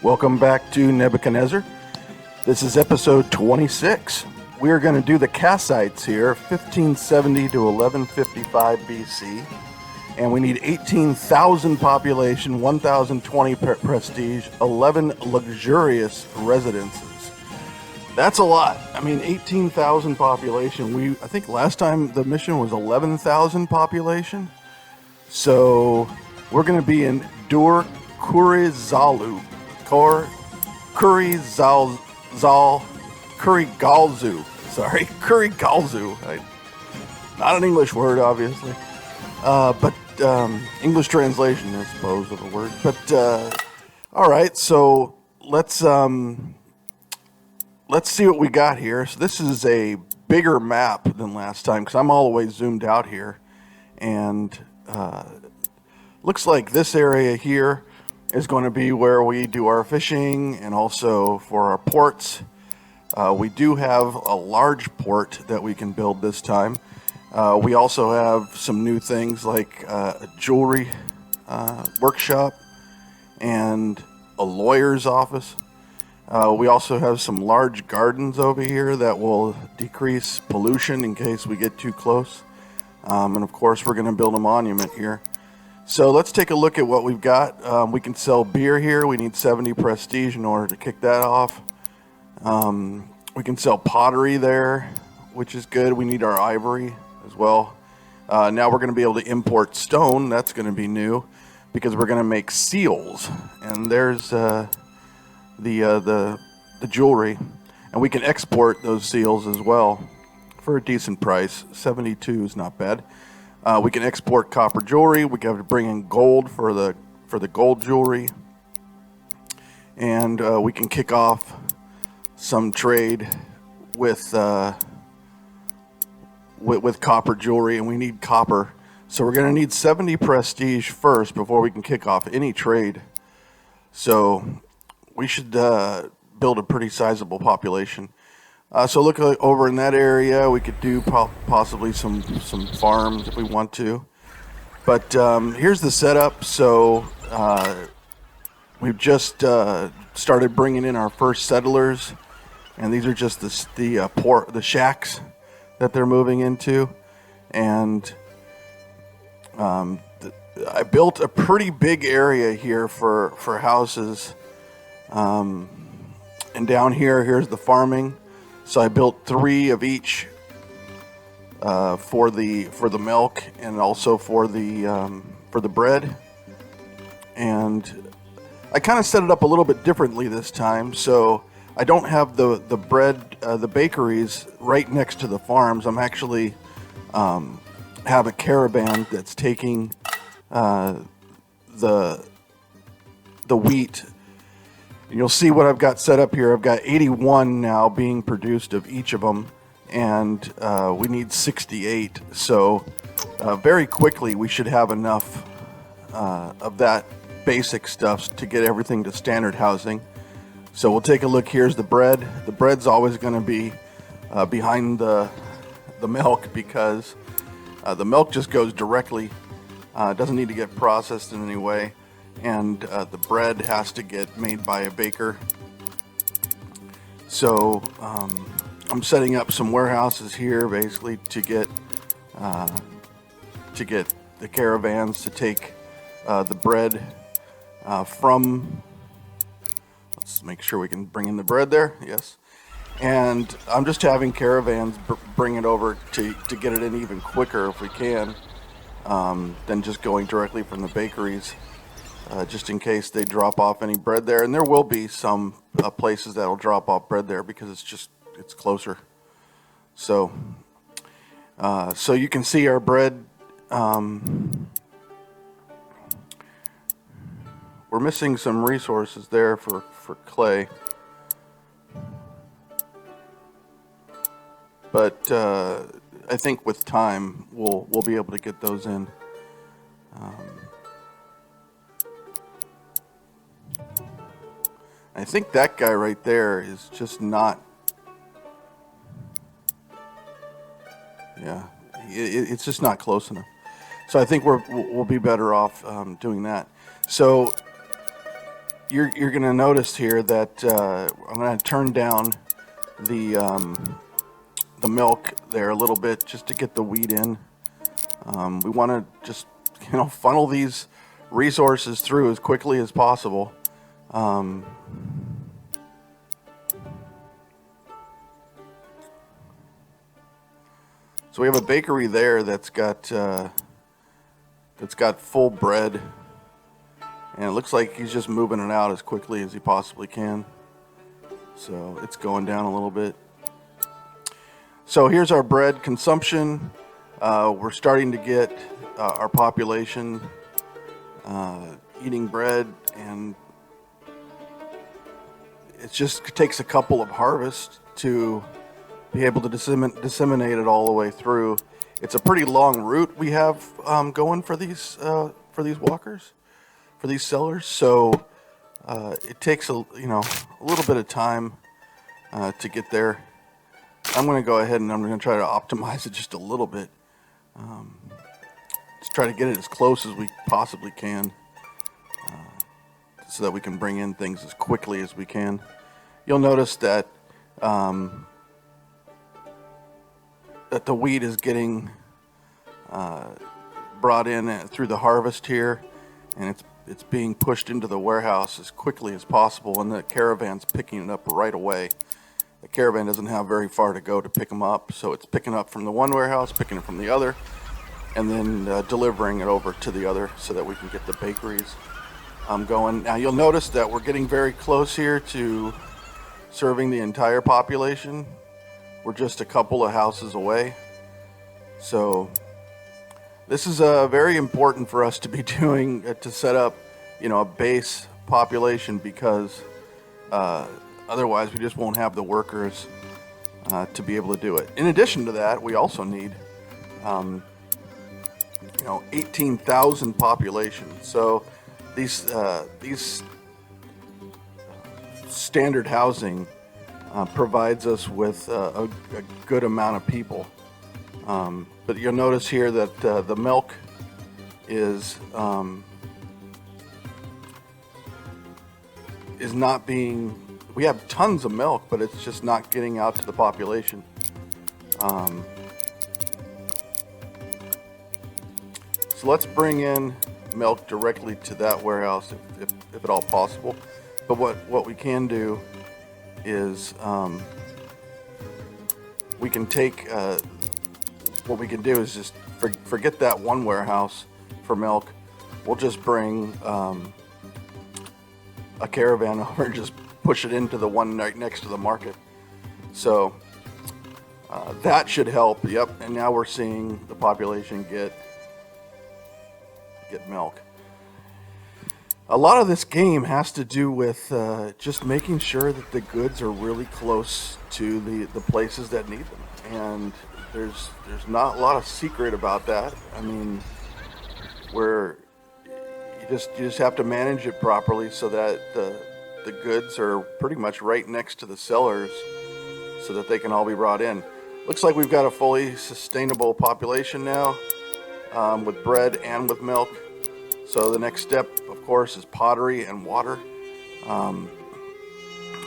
Welcome back to Nebuchadnezzar. This is episode 26. We are going to do the Kassites here, 1570 to 1155 BC. And we need 18,000 population, 1,020 prestige, 11 luxurious residences. That's a lot. I mean, 18,000 population. I think last time the mission was 11,000 population. So we're going to be in Kurigalzu. Kurigalzu. Not an English word, obviously. But English translation, I suppose, of a word. But all right, so let's see what we got here. So this is a bigger map than last time because I'm all the way zoomed out here, and looks like this area here is going to be where we do our fishing and also for our ports. We do have a large port that we can build this time. We also have some new things like a jewelry workshop and a lawyer's office. We also have some large gardens over here that will decrease pollution in case we get too close. And of course, we're going to build a monument here. So let's take a look at what we've got. We can sell beer here. We need 70 prestige in order to kick that off. We can sell pottery there, which is good. We need our ivory as well. Now we're going to be able to import stone. That's going to be new because we're going to make seals. And there's the jewelry. And we can export those seals as well for a decent price. 72 is not bad. We can export copper jewelry. We have to bring in gold for the gold jewelry. And we can kick off some trade with copper jewelry, and we need copper. So we're going to need 70 prestige first before we can kick off any trade. So we should build a pretty sizable population. So look over in that area. We could do possibly some farms if we want to. But here's the setup. So we've just started bringing in our first settlers, and these are just the shacks that they're moving into. And I built a pretty big area here for houses. And down here's the farming. So I built 3 of each for the milk and also for the bread. And I kind of set it up a little bit differently this time. So I don't have the bread, the bakeries right next to the farms. I'm actually have a caravan that's taking the wheat. You'll see what I've got set up here. I've got 81 now being produced of each of them, and we need 68. So very quickly we should have enough of that basic stuff to get everything to standard housing. So we'll take a look. Here's the bread. The bread's always going to be behind the milk because the milk just goes directly. It doesn't need to get processed in any way. And the bread has to get made by a baker. So I'm setting up some warehouses here basically to get the caravans to take the bread from. Let's make sure we can bring in the bread there. Yes. And I'm just having caravans bring it over to get it in even quicker if we can than just going directly from the bakeries. Just in case they drop off any bread there. And there will be some places that will drop off bread there because it's closer. So you can see our bread. We're missing some resources there for clay. But I think with time, we'll be able to get those in. I think that guy right there is just not. Yeah, it's just not close enough. So I think we'll be better off doing that. So you're going to notice here that I'm going to turn down the milk there a little bit just to get the wheat in. We want to just funnel these resources through as quickly as possible. So we have a bakery there that's got full bread, and it looks like he's just moving it out as quickly as he possibly can. So it's going down a little bit. So here's our bread consumption. We're starting to get our population eating bread, and it just takes a couple of harvests to be able to disseminate it all the way through. It's a pretty long route we have going for these walkers, for these sellers. So it takes a little bit of time to get there. I'm going to go ahead and I'm going to try to optimize it just a little bit. Let's try to get it as close as we possibly can, so that we can bring in things as quickly as we can. You'll notice that that the wheat is getting brought in through the harvest here, and it's being pushed into the warehouse as quickly as possible, and the caravan's picking it up right away. The caravan doesn't have very far to go to pick them up, so it's picking up from the one warehouse, picking it from the other, and then delivering it over to the other so that we can get the bakeries going. Now you'll notice that we're getting very close here to serving the entire population. We're just a couple of houses away. So this is very important for us to be doing, to set up, a base population, because otherwise we just won't have the workers to be able to do it. In addition to that, we also need 18,000 population. So these standard housing provides us with a good amount of people. But you'll notice here that the milk is not being, we have tons of milk, but it's just not getting out to the population. So let's bring in milk directly to that warehouse if at all possible. But what we can do is we can take what we can do is just forget that one warehouse for milk. We'll just bring a caravan over and just push it into the one right next to the market. So that should help. Yep. And now we're seeing the population get milk. A lot of this game has to do with just making sure that the goods are really close to the places that need them, and there's not a lot of secret about that. I mean, where you just have to manage it properly so that the goods are pretty much right next to the sellers, so that they can all be brought in. Looks like we've got a fully sustainable population now, with bread and with milk. So the next step, of course, is pottery and water.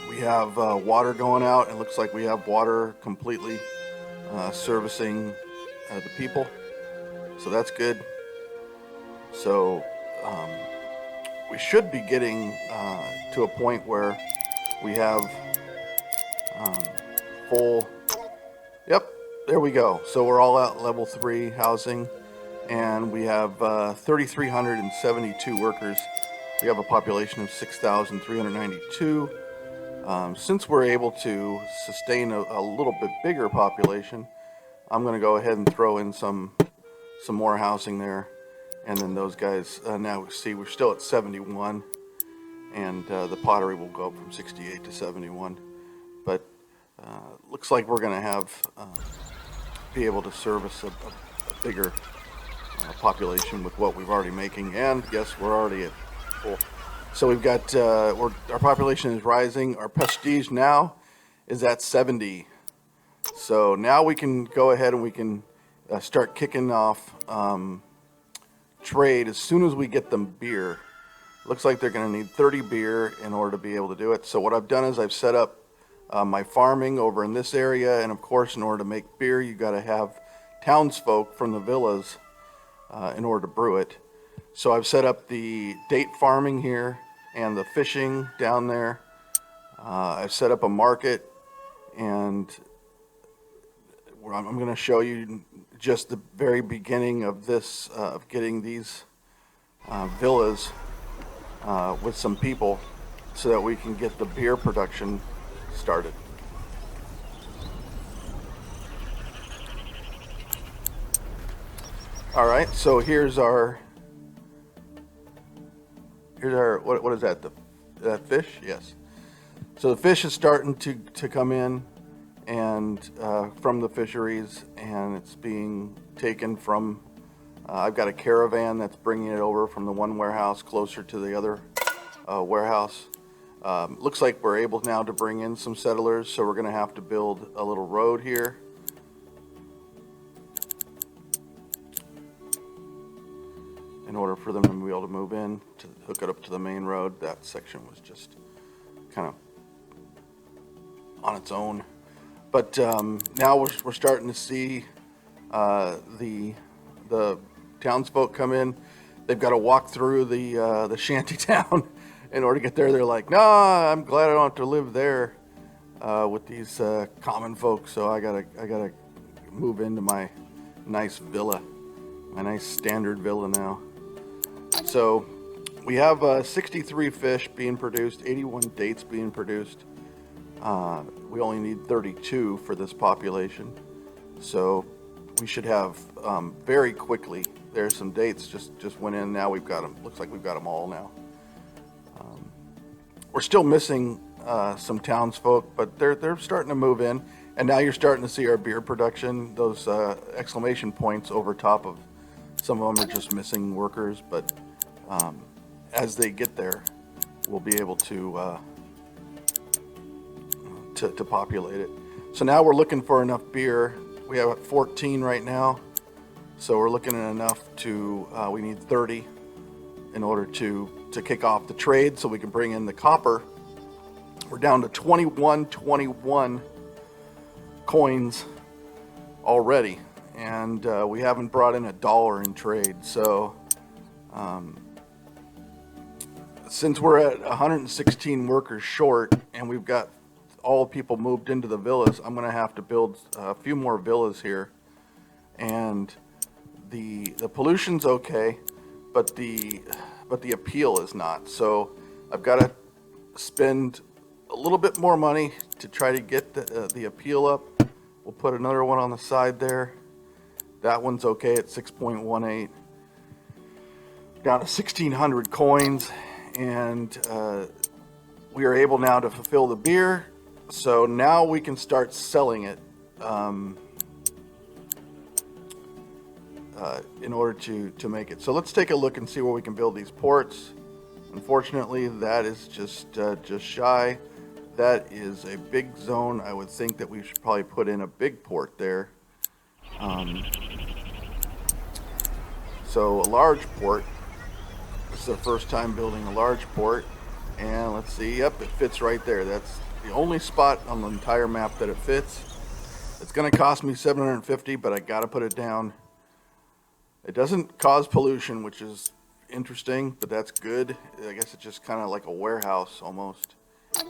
We have water going out. It looks like we have water completely servicing the people. So that's good. So we should be getting to a point where we have full, yep, there we go. So we're all at level 3 housing. And we have 3,372 workers. We have a population of 6,392. Since we're able to sustain a little bit bigger population, I'm going to go ahead and throw in some more housing there. And then those guys, now we see we're still at 71. And the pottery will go up from 68 to 71. But looks like we're going to have be able to service a bigger population with what we've already making, and yes, we're already at full. So we've got our population is rising. Our prestige now is at 70. So now we can go ahead and we can start kicking off trade as soon as we get them beer. Looks like they're going to need 30 beer in order to be able to do it. So what I've done is I've set up my farming over in this area, and of course, in order to make beer, you got to have townsfolk from the villas in order to brew it. So I've set up the date farming here and the fishing down there. I've set up a market, and I'm going to show you just the very beginning of this, of getting these villas with some people so that we can get the beer production started. All right, so here's our what is that? That fish? Yes. So the fish is starting to come in, and from the fisheries, and it's being taken from. I've got a caravan that's bringing it over from the one warehouse closer to the other warehouse. Looks like we're able now to bring in some settlers, so we're going to have to build a little road here. In order for them to be able to move in, to hook it up to the main road. That section was just kind of on its own. But now we're starting to see the townsfolk come in. They've got to walk through the shanty town in order to get there. They're like, "Nah, I'm glad I don't have to live there with these common folks." So I gotta move into my nice villa, my nice standard villa now. So we have 63 fish being produced, 81 dates being produced. We only need 32 for this population, so we should have very quickly. There's some dates just went in. Now we've got them. Looks like we've got them all now. We're still missing some townsfolk, but they're starting to move in, and now you're starting to see our beer production. Those exclamation points over top of some of them are just missing workers, but as they get there, we'll be able to populate it. So now we're looking for enough beer. We have 14 right now, so we're looking at enough to. We need 30 in order to kick off the trade, so we can bring in the copper. We're down to 21 coins already, and we haven't brought in $1 in trade. So since we're at 116 workers short, and we've got all people moved into the villas, I'm going to have to build a few more villas here. And the pollution's okay, but the appeal is not. So I've got to spend a little bit more money to try to get the appeal up. We'll put another one on the side there. That one's okay at 6.18. Down to 1,600 coins, and we are able now to fulfill the beer. So now we can start selling it in order to make it. So let's take a look and see where we can build these ports. Unfortunately, that is just shy. That is a big zone. I would think that we should probably put in a big port there. So a large port. This is the first time building a large port. And let's see, yep, it fits right there. That's the only spot on the entire map that it fits. It's going to cost me 750, but I got to put it down. It doesn't cause pollution, which is interesting, but that's good. I guess it's just kind of like a warehouse almost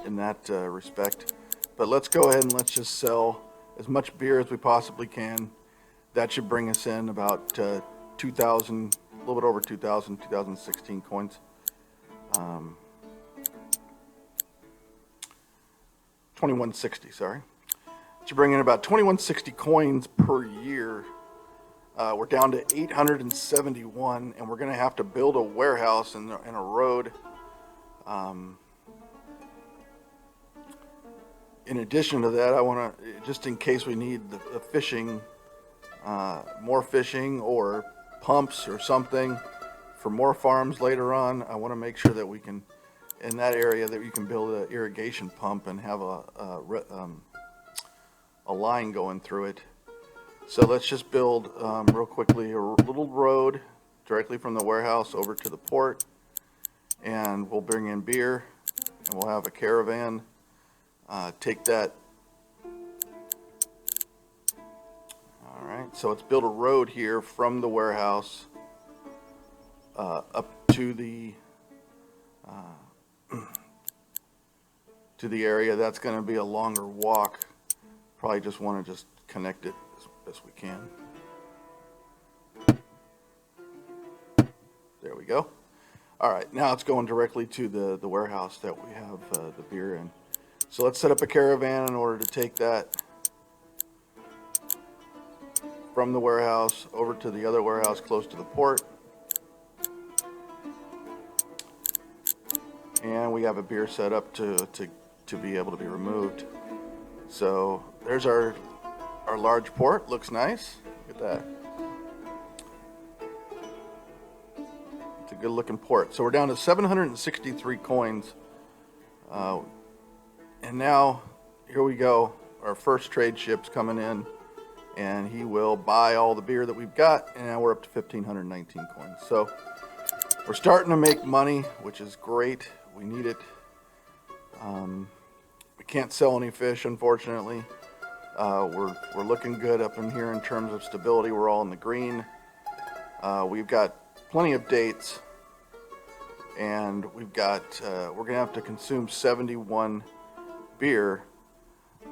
in that respect. But let's go ahead and let's just sell as much beer as we possibly can. That should bring us in about 2,000, a little bit over 2,000, 2016 coins. 2160, sorry. Should bring in about 2160 coins per year. We're down to 871, and we're going to have to build a warehouse and a road. In addition to that, I want to, just in case we need the fishing, more fishing or pumps or something for more farms later on, I want to make sure that we can, in that area, that you can build an irrigation pump and have a line going through it. So let's just build real quickly a little road directly from the warehouse over to the port, and we'll bring in beer, and we'll have a caravan take that. All right, so let's build a road here from the warehouse up to the area. That's going to be a longer walk. Probably just want to just connect it as best we can. There we go. All right, now it's going directly to the warehouse that we have the beer in. So let's set up a caravan in order to take that from the warehouse over to the other warehouse close to the port. And we have a beer set up to be able to be removed. So there's our large port. Looks nice. Look at that. It's a good looking port. So we're down to 763 coins. And now, here we go. Our first trade ship's coming in, and he will buy all the beer that we've got, and now we're up to 1,519 coins. So we're starting to make money, which is great. We need it. We can't sell any fish, unfortunately. We're looking good up in here in terms of stability. We're all in the green. We've got plenty of dates, and we've got we're gonna have to consume 71 beer,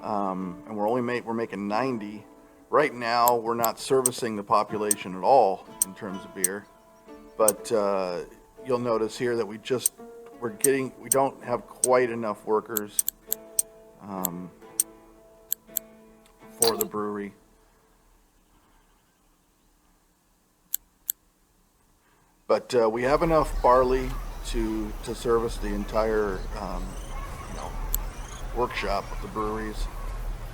and we're making 90 right now. We're not servicing the population at all in terms of beer, but you'll notice here that we don't have quite enough workers for the brewery. But we have enough barley to service the entire workshop of the breweries.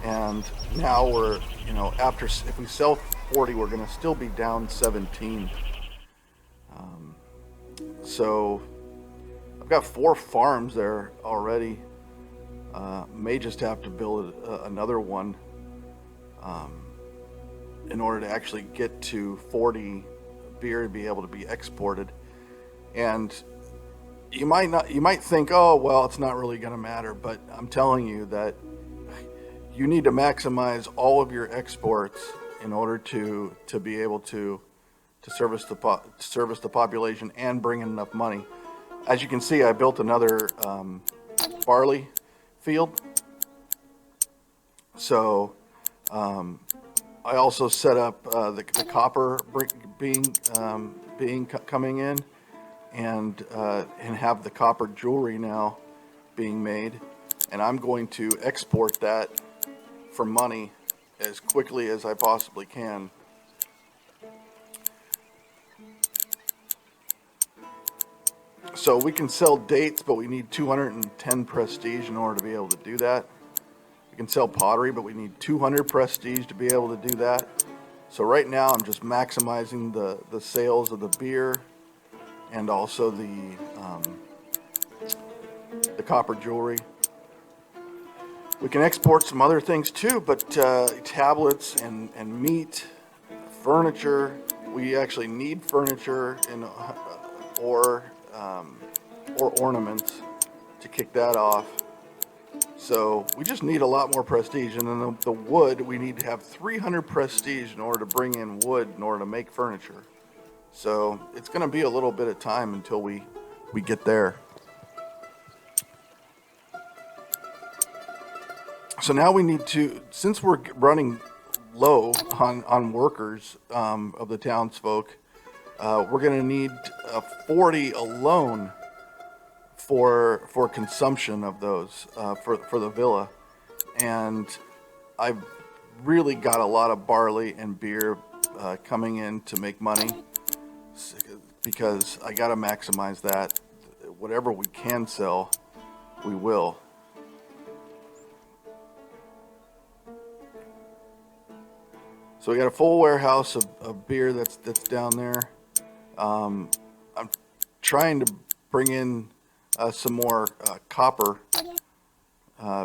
And now we're, if we sell 40, we're going to still be down 17. So I've got 4 farms there already. May just have to build another one in order to actually get to 40 beer to be able to be exported. And you might think, oh, well, it's not really going to matter, but I'm telling you that you need to maximize all of your exports in order to be able to service the population and bring in enough money. As you can see, I built another barley field. So I also set up the copper being coming in, and have the copper jewelry now being made, and I'm going to export that for money as quickly as I possibly can. So we can sell dates, but we need 210 prestige in order to be able to do that. We can sell pottery, but we need 200 prestige to be able to do that. So right now I'm just maximizing the sales of the beer and also the copper jewelry. We can export some other things too, but tablets and meat, furniture. We actually need furniture or ornaments to kick that off. So we just need a lot more prestige. And then the wood, we need to have 300 prestige in order to bring in wood in order to make furniture. So it's going to be a little bit of time until we get there. So now we need to, since we're running low on workers of the townsfolk, we're going to need 40 alone for consumption of those for the villa. And I've really got a lot of barley and beer coming in to make money, because I got to maximize that. Whatever we can sell, we will. So we got a full warehouse of beer that's down there. I'm trying to bring in some more copper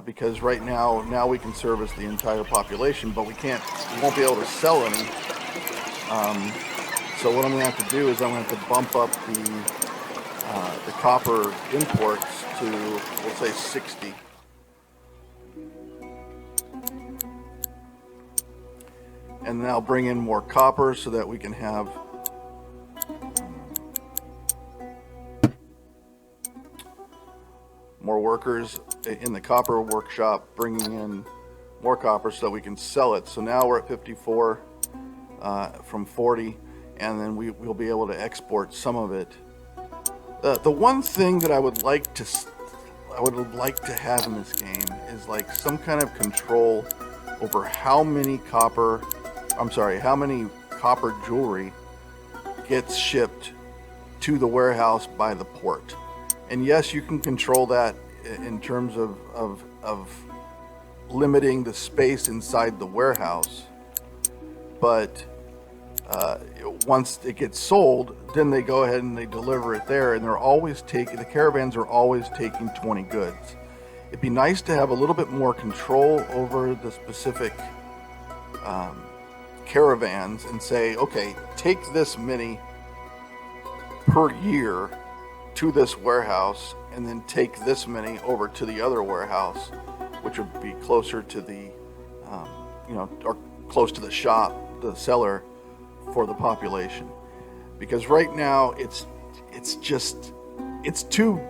because right now we can service the entire population, but we won't be able to sell any. So what I'm going to have to do is I'm going to have to bump up the copper imports to, we'll say, 60. And then I'll bring in more copper so that we can have more workers in the copper workshop bringing in more copper so that we can sell it. So now we're at 54 from 40, and then we'll be able to export some of it. The one thing that I would like to have in this game is like some kind of control over how many copper jewelry gets shipped to the warehouse by the port. And yes, you can control that in terms of limiting the space inside the warehouse. But once it gets sold, then they go ahead and they deliver it there, and the caravans are always taking 20 goods. It'd be nice to have a little bit more control over the specific caravans and say, okay, take this many per year to this warehouse, and then take this many over to the other warehouse, which would be closer to the, or close to the shop, the seller, for the population. Because right now it's too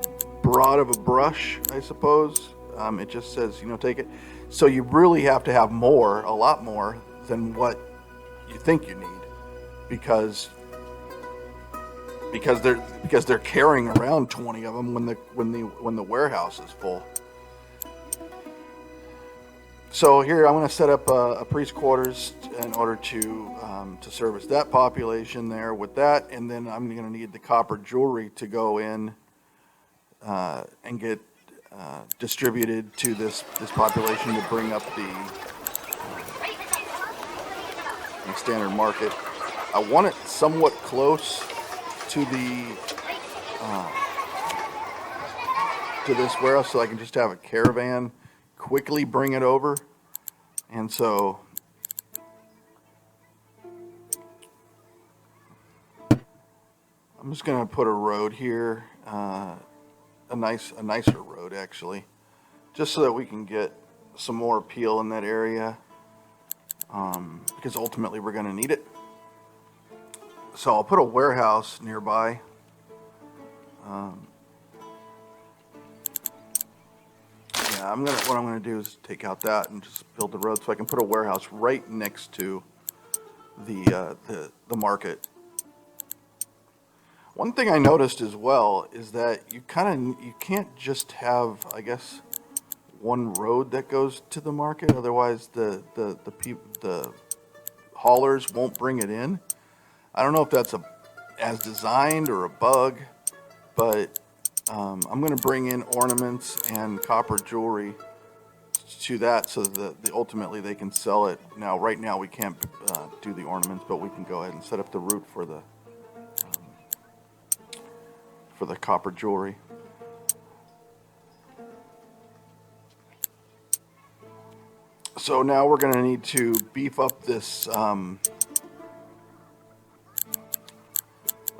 broad of a brush, I suppose. It just says, take it. So you really have to have a lot more than what you think you need, because they're carrying around 20 of them when the warehouse is full. So here I'm going to set up a priest quarters in order to service that population there with that, and then I'm going to need the copper jewelry to go in and get distributed to this population to bring up the standard market. I want it somewhat close to this warehouse so I can just have a caravan quickly bring it over. And so I'm just going to put a road here, a nicer road actually, just so that we can get some more appeal in that area, because ultimately we're going to need it. So I'll put a warehouse nearby. What I'm gonna do is take out that and just build the road so I can put a warehouse right next to the market. One thing I noticed as well is that you can't just have, I guess, one road that goes to the market. Otherwise, the haulers won't bring it in. I don't know if that's as designed or a bug, but I'm going to bring in ornaments and copper jewelry to that so that ultimately they can sell it. Now, right now we can't do the ornaments, but we can go ahead and set up the route for the copper jewelry. So now we're going to need to beef up this. We're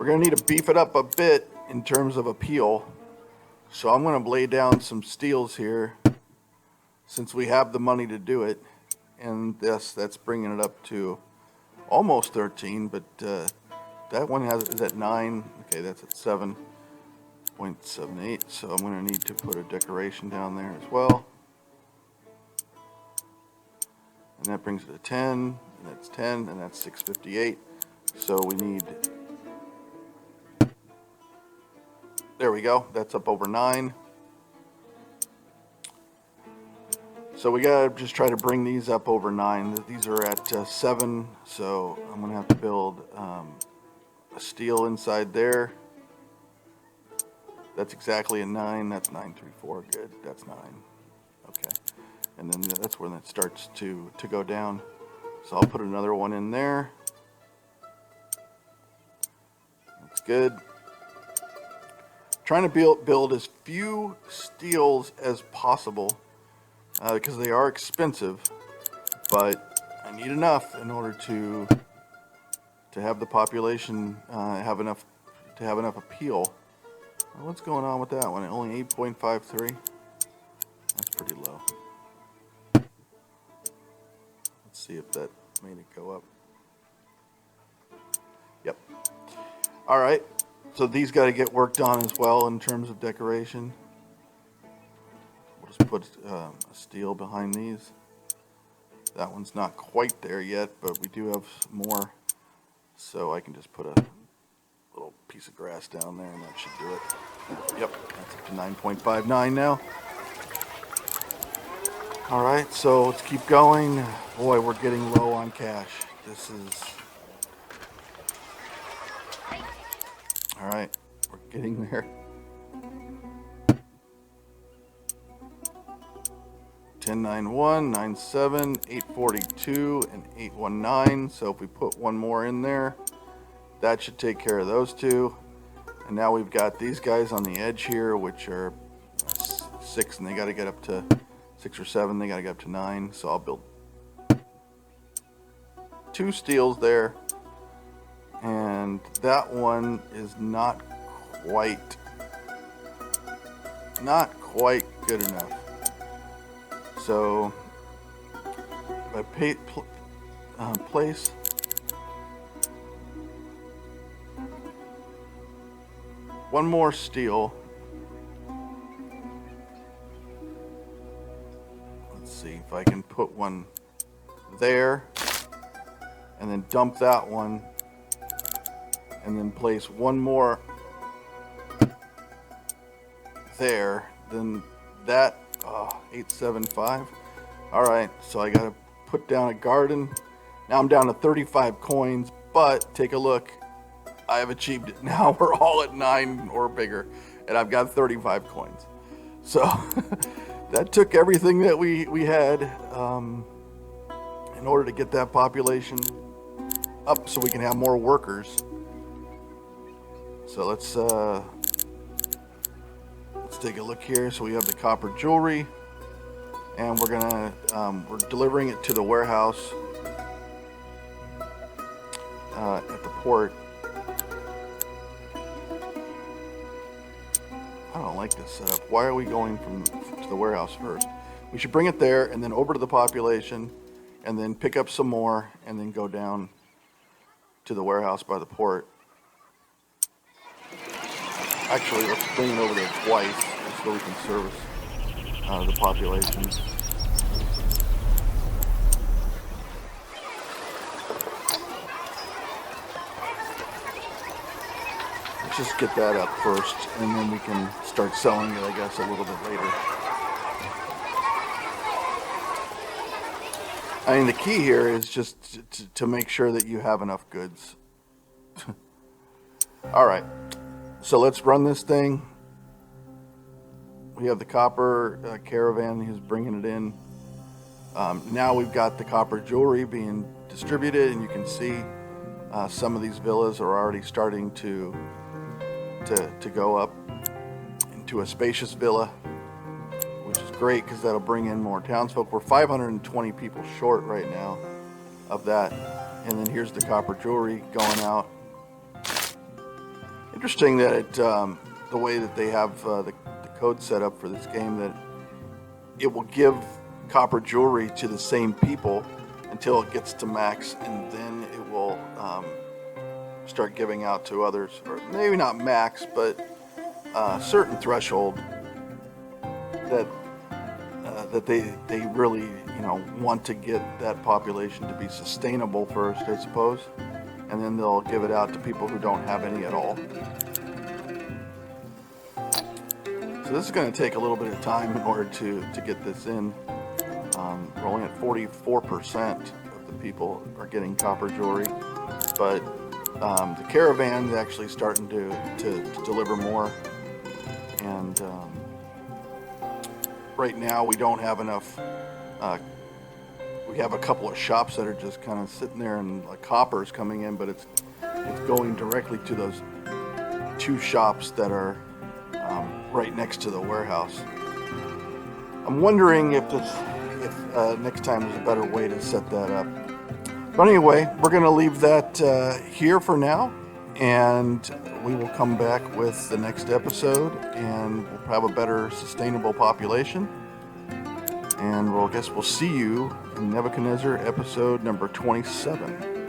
going to need to beef it up a bit in terms of appeal. So I'm going to lay down some steels here since we have the money to do it. And that's bringing it up to almost 13, but that one is at 9. Okay, that's at 7.78. So I'm going to need to put a decoration down there as well. And that brings it to 10, and that's 10, and that's 658. So we need, there we go, that's up over 9. So we gotta just try to bring these up over 9. These are at 7, so I'm gonna have to build a steel inside there. That's exactly a 9, that's 934, good, that's 9, okay. And then that's when it starts to go down. So I'll put another one in there. That's good. Trying to build as few steels as possible because they are expensive, but I need enough in order to have the population have enough appeal. What's going on with that one? Only 8.53? That's pretty low. Let's see if that made it go up. Yep. All right. So these got to get worked on as well in terms of decoration. We'll just put a steel behind these. That one's not quite there yet, but we do have more. So I can just put a little piece of grass down there and that should do it. Yep, that's up to 9.59 now. All right, so let's keep going. Boy, we're getting low on cash. This is... All right, we're getting there. 1091, 97, 842, and 819. So if we put one more in there, that should take care of those two. And now we've got these guys on the edge here, which are 6, and they got to get up to 6 or 7. They got to get up to 9. So I'll build 2 steels there. And that one is not quite good enough. So if I place one more steel, let's see if I can put one there and then dump that one and then place one more there, then that 875. All right, so I got to put down a garden. Now I'm down to 35 coins, but take a look. I have achieved it. Now we're all at 9 or bigger, and I've got 35 coins. So that took everything that we had in order to get that population up so we can have more workers. So let's take a look here. So we have the copper jewelry, and we're delivering it to the warehouse at the port. I don't like this setup. Why are we going to the warehouse first? We should bring it there and then over to the population and then pick up some more and then go down to the warehouse by the port. Actually, let's bring it over there twice so we can service the population. Let's just get that up first, and then we can start selling it, I guess, a little bit later. I mean, the key here is just to make sure that you have enough goods. All right. So let's run this thing. We have the copper caravan who's bringing it in. Now we've got the copper jewelry being distributed, and you can see some of these villas are already starting to go up into a spacious villa, which is great because that'll bring in more townsfolk. We're 520 people short right now of that. And then here's the copper jewelry going out. Interesting that the way that they have the code set up for this game, that it will give copper jewelry to the same people until it gets to max, and then it will start giving out to others, or maybe not max, but a certain threshold that they really want to get that population to be sustainable first, I suppose, and then they'll give it out to people who don't have any at all. So this is going to take a little bit of time in order to get this in. We're only at 44% of the people are getting copper jewelry, but the caravan is actually starting to deliver more. And right now we don't have enough. We have a couple of shops that are just kind of sitting there, and like copper's coming in, but it's going directly to those 2 shops that are right next to the warehouse. I'm wondering if next time there's a better way to set that up. But anyway, we're going to leave that here for now, and we will come back with the next episode, and we'll have a better sustainable population. And I guess we'll see you in Nebuchadnezzar episode number 27.